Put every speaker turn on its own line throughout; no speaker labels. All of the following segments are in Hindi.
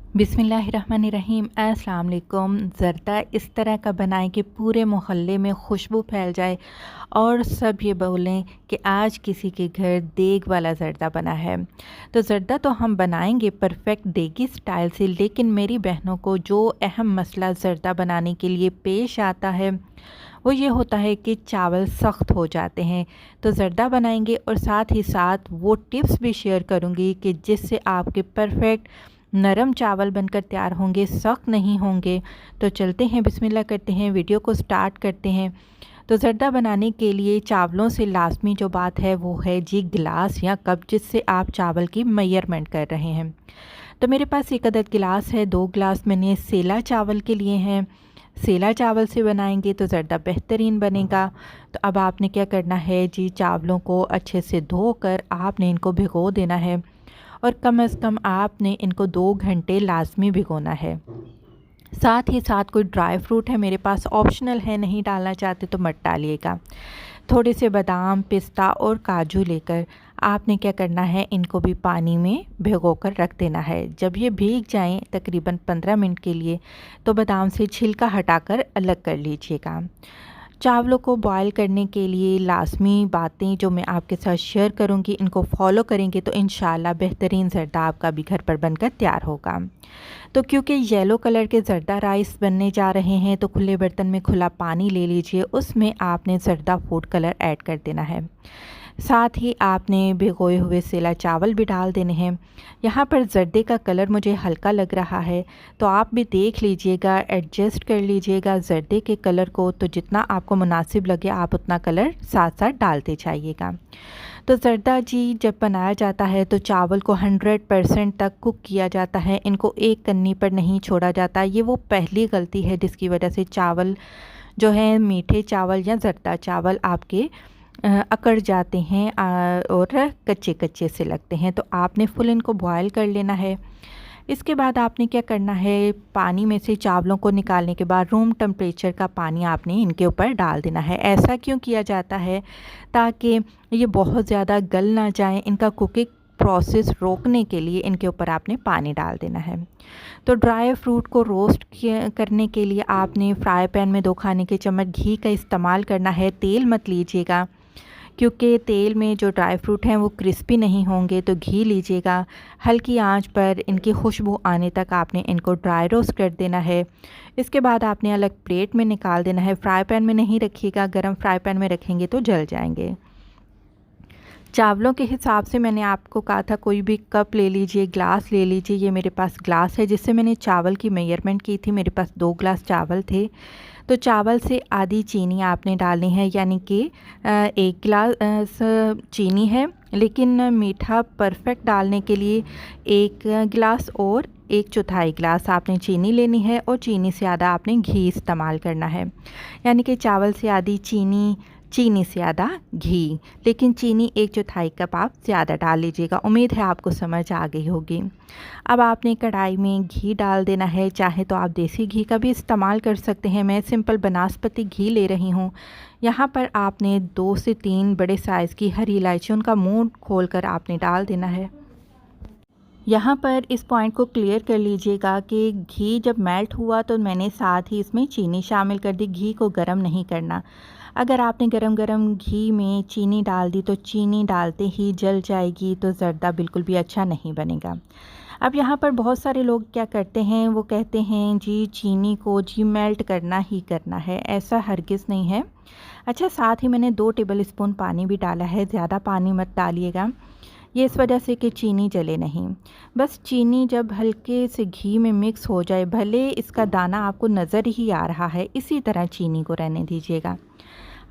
बिस्मिल्लाहिर्रहमानिर्रहीम। अस्सलाम वालेकुम। ज़र्दा इस तरह का बनाएं कि पूरे मोहल्ले में खुशबू फैल जाए और सब ये बोलें कि आज किसी के घर देग वाला ज़र्दा बना है। तो ज़र्दा तो हम बनाएंगे परफेक्ट देगी स्टाइल से, लेकिन मेरी बहनों को जो अहम मसला ज़र्दा बनाने के लिए पेश आता है वो ये होता है कि चावल सख्त हो जाते हैं। तो ज़र्दा बनाएंगे और साथ ही साथ वो टिप्स भी शेयर करूँगी कि जिससे आपके परफेक्ट नरम चावल बनकर तैयार होंगे, सख्त नहीं होंगे। तो चलते हैं, बिस्मिल्लाह करते हैं, वीडियो को स्टार्ट करते हैं। तो ज़र्दा बनाने के लिए चावलों से लाजमी जो बात है वो है जी गिलास या कप, जिससे आप चावल की मेजरमेंट कर रहे हैं। तो मेरे पास एक अदद गिलास है, 2 गिलास मैंने सेला चावल के लिए हैं। सेला चावल से बनाएंगे तो ज़र्दा बेहतरीन बनेगा। तो अब आपने क्या करना है जी, चावलों को अच्छे से धोकर आपने इनको भिगो देना है और कम से कम आपने इनको 2 घंटे लाजमी भिगोना है। साथ ही साथ कोई ड्राई फ्रूट है मेरे पास, ऑप्शनल है, नहीं डालना चाहते तो मत डालिएगा। थोड़े से बादाम, पिस्ता और काजू लेकर आपने क्या करना है, इनको भी पानी में भिगोकर रख देना है। जब ये भीग जाएं तकरीबन 15 मिनट के लिए, तो बादाम से छिलका हटाकर अलग कर लीजिएगा। चावलों को बॉयल करने के लिए लाज़मी बातें जो मैं आपके साथ शेयर करूंगी, इनको फॉलो करेंगे तो इंशाल्लाह बेहतरीन ज़र्दा आपका भी घर पर बनकर तैयार होगा। तो क्योंकि येलो कलर के ज़र्दा राइस बनने जा रहे हैं, तो खुले बर्तन में खुला पानी ले लीजिए, उसमें आपने ज़र्दा फूड कलर ऐड कर देना है। साथ ही आपने भिगोए हुए सेला चावल भी डाल देने हैं। यहाँ पर ज़र्दे का कलर मुझे हल्का लग रहा है, तो आप भी देख लीजिएगा, एडजस्ट कर लीजिएगा ज़र्दे के कलर को। तो जितना आपको मुनासिब लगे आप उतना कलर साथ साथ डालते जाइएगा। तो ज़र्दा जी जब बनाया जाता है तो चावल को 100% तक कुक किया जाता है, इनको एक कन्नी पर नहीं छोड़ा जाता। ये वो पहली गलती है जिसकी वजह से चावल जो है, मीठे चावल या ज़र्दा चावल आपके अकड़ जाते हैं और कच्चे कच्चे से लगते हैं। तो आपने फुल इनको बॉयल कर लेना है। इसके बाद आपने क्या करना है, पानी में से चावलों को निकालने के बाद रूम टेम्परेचर का पानी आपने इनके ऊपर डाल देना है। ऐसा क्यों किया जाता है, ताकि ये बहुत ज़्यादा गल ना जाएं। इनका कुकिंग प्रोसेस रोकने के लिए इनके ऊपर आपने पानी डाल देना है। तो ड्राई फ्रूट को रोस्ट करने के लिए आपने फ्राई पैन में 2 खाने के चम्मच घी का इस्तेमाल करना है। तेल मत लीजिएगा, क्योंकि तेल में जो ड्राई फ्रूट हैं वो क्रिस्पी नहीं होंगे। तो घी लीजिएगा। हल्की आंच पर इनकी खुशबू आने तक आपने इनको ड्राई रोस्ट कर देना है। इसके बाद आपने अलग प्लेट में निकाल देना है। फ्राई पैन में नहीं रखिएगा, गरम फ्राई पैन में रखेंगे तो जल जाएंगे। चावलों के हिसाब से मैंने आपको कहा था कोई भी कप ले लीजिए, ग्लास ले लीजिए। ये मेरे पास ग्लास है जिससे मैंने चावल की मेजरमेंट की थी। मेरे पास 2 ग्लास चावल थे। तो चावल से आधी चीनी आपने डालनी है, यानी कि 1 गिलास चीनी है, लेकिन मीठा परफेक्ट डालने के लिए 1 गिलास और 1/4 गिलास आपने चीनी लेनी है और चीनी से आधा आपने घी इस्तेमाल करना है। यानी कि चावल से आधी चीनी, चीनी से आधा घी, लेकिन चीनी 1/4 कप आप ज़्यादा डाल लीजिएगा। उम्मीद है आपको समझ आ गई होगी। अब आपने कढ़ाई में घी डाल देना है। चाहे तो आप देसी घी का भी इस्तेमाल कर सकते हैं, मैं सिंपल बनास्पति घी ले रही हूँ। यहाँ पर आपने 2 से 3 बड़े साइज़ की हरी इलायची, उनका मुंह खोलकर आपने डाल देना है। यहाँ पर इस पॉइंट को क्लियर कर लीजिएगा कि घी जब मेल्ट हुआ तो मैंने साथ ही इसमें चीनी शामिल कर दी। घी को गर्म नहीं करना। अगर आपने गरम गरम घी में चीनी डाल दी तो चीनी डालते ही जल जाएगी, तो ज़र्दा बिल्कुल भी अच्छा नहीं बनेगा। अब यहाँ पर बहुत सारे लोग क्या करते हैं, वो कहते हैं जी चीनी को जी मेल्ट करना ही करना है। ऐसा हरगिज़ नहीं है। अच्छा, साथ ही मैंने 2 टेबल स्पून पानी भी डाला है। ज़्यादा पानी मत डालिएगा, ये इस वजह से कि चीनी जले नहीं। बस चीनी जब हल्के से घी में मिक्स हो जाए, भले इसका दाना आपको नज़र ही आ रहा है, इसी तरह चीनी को रहने दीजिएगा।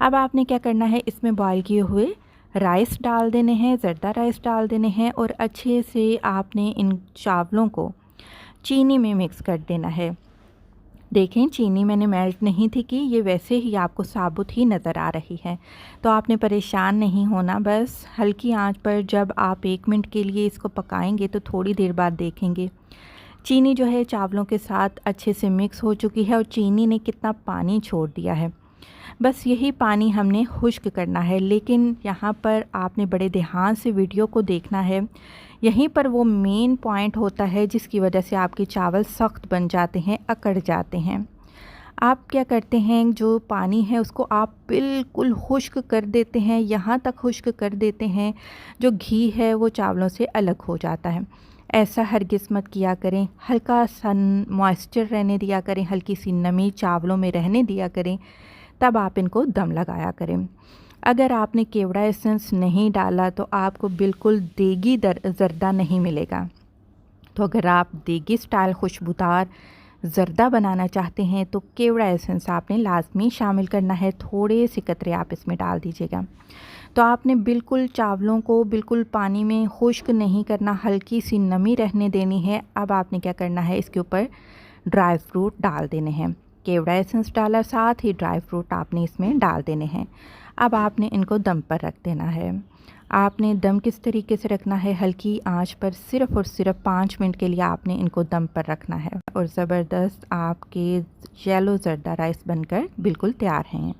अब आपने क्या करना है, इसमें बॉयल किए हुए राइस डाल देने हैं, ज़र्दा राइस डाल देने हैं और अच्छे से आपने इन चावलों को चीनी में मिक्स कर देना है। देखें, चीनी मैंने मेल्ट नहीं थी की, ये वैसे ही आपको साबुत ही नज़र आ रही है। तो आपने परेशान नहीं होना, बस हल्की आंच पर जब आप 1 मिनट के लिए इसको पकाएंगे तो थोड़ी देर बाद देखेंगे चीनी जो है चावलों के साथ अच्छे से मिक्स हो चुकी है और चीनी ने कितना पानी छोड़ दिया है। बस यही पानी हमने खुश्क करना है। लेकिन यहाँ पर आपने बड़े ध्यान से वीडियो को देखना है। यहीं पर वो मेन पॉइंट होता है जिसकी वजह से आपके चावल सख्त बन जाते हैं, अकड़ जाते हैं। आप क्या करते हैं, जो पानी है उसको आप बिल्कुल खुश्क कर देते हैं, यहाँ तक खुश्क कर देते हैं जो घी है वो चावलों से अलग हो जाता है। ऐसा हरगिज़ मत किया करें। हल्का सा मॉइस्चर रहने दिया करें, हल्की सी नमी चावलों में रहने दिया करें, तब आप इनको दम लगाया करें। अगर आपने केवड़ा एसेंस नहीं डाला तो आपको बिल्कुल देगी ज़र्दा नहीं मिलेगा। तो अगर आप देगी स्टाइल खुशबूदार ज़र्दा बनाना चाहते हैं तो केवड़ा एसेंस आपने लाजमी शामिल करना है। थोड़े से कतरे आप इसमें डाल दीजिएगा। तो आपने बिल्कुल चावलों को बिल्कुल पानी में खुश्क नहीं करना, हल्की सी नमी रहने देनी है। अब आपने क्या करना है, इसके ऊपर ड्राई फ्रूट डाल देने हैं। केवड़ा एसेंस डाला, साथ ही ड्राई फ्रूट आपने इसमें डाल देने हैं। अब आपने इनको दम पर रख देना है। आपने दम किस तरीके से रखना है, हल्की आंच पर सिर्फ़ और सिर्फ 5 मिनट के लिए आपने इनको दम पर रखना है। और ज़बरदस्त आपके येलो ज़र्दा राइस बनकर बिल्कुल तैयार हैं।